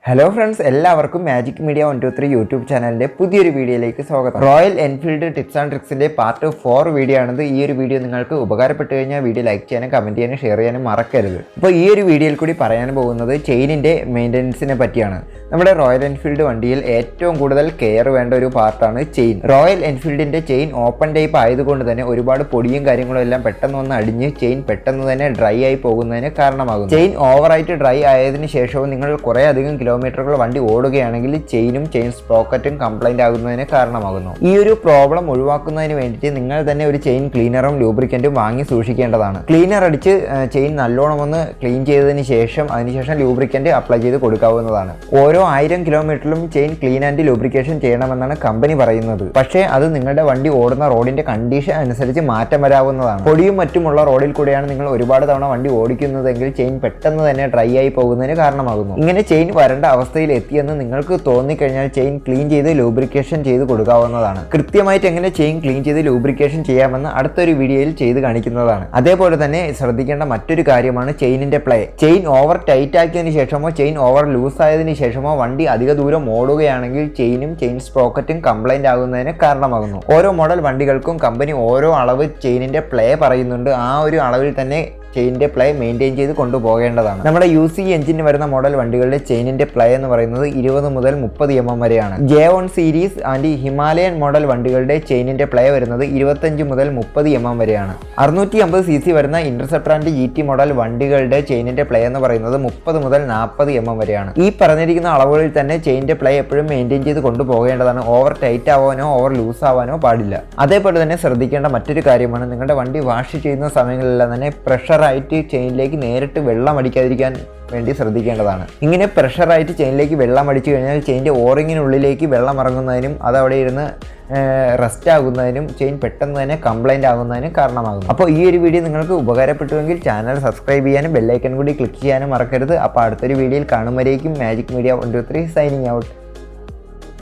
Hello friends, എല്ലാവർക്കും magic media 123 YouTube ചാനലിൻ്റെ പുതിയൊരു വീഡിയോയിലേക്ക് സ്വാഗതം. റോയൽ എൻഫീൽഡ് ടിപ്സ് ആൻഡ് ട്രിക്സിൻ്റെ പാർട്ട് 4 വീഡിയോ ആണിത്. ഈ ഒരു വീഡിയോ നിങ്ങൾക്ക് ഉപകാരപ്പെട്ട് കഴിഞ്ഞാൽ വീഡിയോ ലൈക്ക് ചെയ്യാനും കമൻറ്റ് ചെയ്യാനും ഷെയർ ചെയ്യാനും മറക്കരുത്. അപ്പോൾ ഈ ഒരു വീഡിയോയിൽ കൂടി പറയാൻ പോകുന്നത് ചെയിനിൻ്റെ മെയിൻ്റനൻസിനെ പറ്റിയാണ്. നമ്മുടെ റോയൽ എൻഫീൽഡ് വണ്ടിയിൽ ഏറ്റവും കൂടുതൽ കെയർ വേണ്ട ഒരു പാർട്ടാണ് ചെയിൻ. റോയൽ എൻഫീൽഡിൻ്റെ ചെയിൻ ഓപ്പൺ ടൈപ്പ് ആയതുകൊണ്ട് തന്നെ ഒരുപാട് പൊടിയും കാര്യങ്ങളും എല്ലാം പെട്ടെന്ന് വന്ന് അടിഞ്ഞ് ചെയിൻ പെട്ടെന്ന് തന്നെ ഡ്രൈ ആയി പോകുന്നതിന് കാരണമാകും. ചെയിൻ ഓവറായിട്ട് ഡ്രൈ ആയതിനു ശേഷവും നിങ്ങൾ കുറേ അധികം കിലോമീറ്ററുകൾ വണ്ടി ഓടുകയാണെങ്കിൽ ചെയിനും ചെയിൻ സ്പ്രോക്കറ്റും കംപ്ലൈന്റ് ആകുന്നതിന് കാരണമാകുന്നു. ഈ ഒരു പ്രോബ്ലം ഒഴിവാക്കുന്നതിന് വേണ്ടിയിട്ട് നിങ്ങൾ തന്നെ ഒരു ചെയിൻ ക്ലീനറും ലൂബ്രിക്കൻറ്റും വാങ്ങി സൂക്ഷിക്കേണ്ടതാണ്. ക്ലീനർ അടിച്ച് ചെയിൻ നല്ലോണം ഒന്ന് ക്ലീൻ ചെയ്തതിന് ശേഷം അതിനുശേഷം ലൂബ്രിക്കൻറ്റ് അപ്ലൈ ചെയ്ത് കൊടുക്കാവുന്നതാണ്. ഓരോ 1000 കിലോമീറ്ററിലും ചെയിൻ ക്ലീൻ ആൻഡ് ലൂബ്രിക്കേഷൻ ചെയ്യണമെന്നാണ് കമ്പനി പറയുന്നത്. പക്ഷേ അത് നിങ്ങളുടെ വണ്ടി ഓടുന്ന റോഡിന്റെ കണ്ടീഷൻ അനുസരിച്ച് മാറ്റം വരാവുന്നതാണ്. പൊടിയും മറ്റുമുള്ള റോഡിൽ കൂടെയാണ് നിങ്ങൾ ഒരുപാട് തവണ വണ്ടി ഓടിക്കുന്നതെങ്കിൽ ചെയിൻ പെട്ടെന്ന് തന്നെ ഡ്രൈ ആയി പോകുന്നതിന് കാരണമാകുന്നു. ഇങ്ങനെ ചെയിൻ വരേണ്ട അവസ്ഥയിൽ എത്തിയെന്ന് നിങ്ങൾക്ക് തോന്നിക്കഴിഞ്ഞാൽ ചെയിൻ ക്ലീൻ ചെയ്ത് ലൂബ്രിക്കേഷൻ ചെയ്ത് കൊടുക്കാവുന്നതാണ്. കൃത്യമായിട്ട് എങ്ങനെ ചെയിൻ ക്ലീൻ ചെയ്ത് ലൂബ്രിക്കേഷൻ ചെയ്യാമെന്ന് അടുത്തൊരു വീഡിയോയിൽ ചെയ്ത് കാണിക്കുന്നതാണ്. അതേപോലെ തന്നെ ശ്രദ്ധിക്കേണ്ട മറ്റൊരു കാര്യമാണ് ചെയിനിന്റെ പ്ലേ. ചെയിൻ ഓവർ ടൈറ്റ് ആക്കിയതിനു ശേഷമോ ചെയിൻ ഓവർ ലൂസ് ആയതിനു ശേഷമോ വണ്ടി അധിക ദൂരം ഓടുകയാണെങ്കിൽ ചെയിനും ചെയിൻ സ്പ്രോക്കറ്റും കംപ്ലൈന്റ് ആകുന്നതിന് കാരണമാകുന്നു. ഓരോ മോഡൽ വണ്ടികൾക്കും കമ്പനി ഓരോ അളവ് ചെയിനിന്റെ പ്ലേ പറയുന്നുണ്ട്. ആ ഒരു അളവിൽ തന്നെ ചെയിനിന്റെ പ്ലേ മെയിൻറ്റെയിൻ ചെയ്ത് കൊണ്ടുപോകേണ്ടതാണ്. നമ്മുടെ UC എഞ്ചിന് വരുന്ന മോഡൽ വണ്ടികളുടെ ചെയിനിന്റെ പ്ലേ എന്ന് പറയുന്നത് 20 മുതൽ 30 mm വരെയാണ്. J1 series and Himalayan model വണ്ടികളുടെ ചെയിനിന്റെ പ്ലേ വരുന്നത് 25 മുതൽ 30 mm വരെയാണ്. 650 cc വരുന്ന ഇന്റർസെപ്റ്റർ ആൻഡ് GT മോഡൽ വണ്ടികളുടെ ചെയിനിന്റെ പ്ലേ എന്ന് പറയുന്നത് 30 മുതൽ 40 mm വരെയാണ്. ഈ പറഞ്ഞിരിക്കുന്ന അളവുകളിൽ തന്നെ ചെയിനിന്റെ പ്ലേ എപ്പോഴും മെയിൻറ്റെയിൻ ചെയ്ത് കൊണ്ടുപോകേണ്ടതാണ്. ഓവർ ടൈറ്റ് ആവാനോ ഓവർ ലൂസ് ആവാനോ പാടില്ല. അതേപോലെ തന്നെ ശ്രദ്ധിക്കേണ്ട മറ്റൊരു കാര്യമാണ്, നിങ്ങളുടെ വണ്ടി വാഷ് ചെയ്യുന്ന സമയങ്ങളിലെല്ലാം തന്നെ പ്രഷറായിട്ട് ചെയിനിലേക്ക് നേരിട്ട് വെള്ളം അടിക്കാതിരിക്കാൻ വേണ്ടി ശ്രദ്ധിക്കേണ്ടതാണ്. ഇങ്ങനെ പ്രഷറായിട്ട് ചെയിനിലേക്ക് വെള്ളം അടിച്ചു കഴിഞ്ഞാൽ ചെയിൻ്റെ ഓറിങ്ങിനുള്ളിലേക്ക് വെള്ളം ഇറങ്ങുന്നതിനും അത് അവിടെ ഇരുന്ന് റെസ്റ്റ് ആകുന്നതിനും ചെയിൻ പെട്ടെന്ന് തന്നെ കംപ്ലൈൻറ്റ് ആകുന്നതിനും കാരണമാകുന്നു. അപ്പോൾ ഈ ഒരു വീഡിയോ നിങ്ങൾക്ക് ഉപകാരപ്പെട്ടുവെങ്കിൽ ചാനൽ സബ്സ്ക്രൈബ് ചെയ്യാനും ബെല്ലൈക്കൺ കൂടി ക്ലിക്ക് ചെയ്യാനും മറക്കരുത്. അപ്പോൾ അടുത്തൊരു വീഡിയോയിൽ കാണുമ്പോഴേക്കും മാജിക് മീഡിയ 123 സൈനിങ് ഔട്ട്.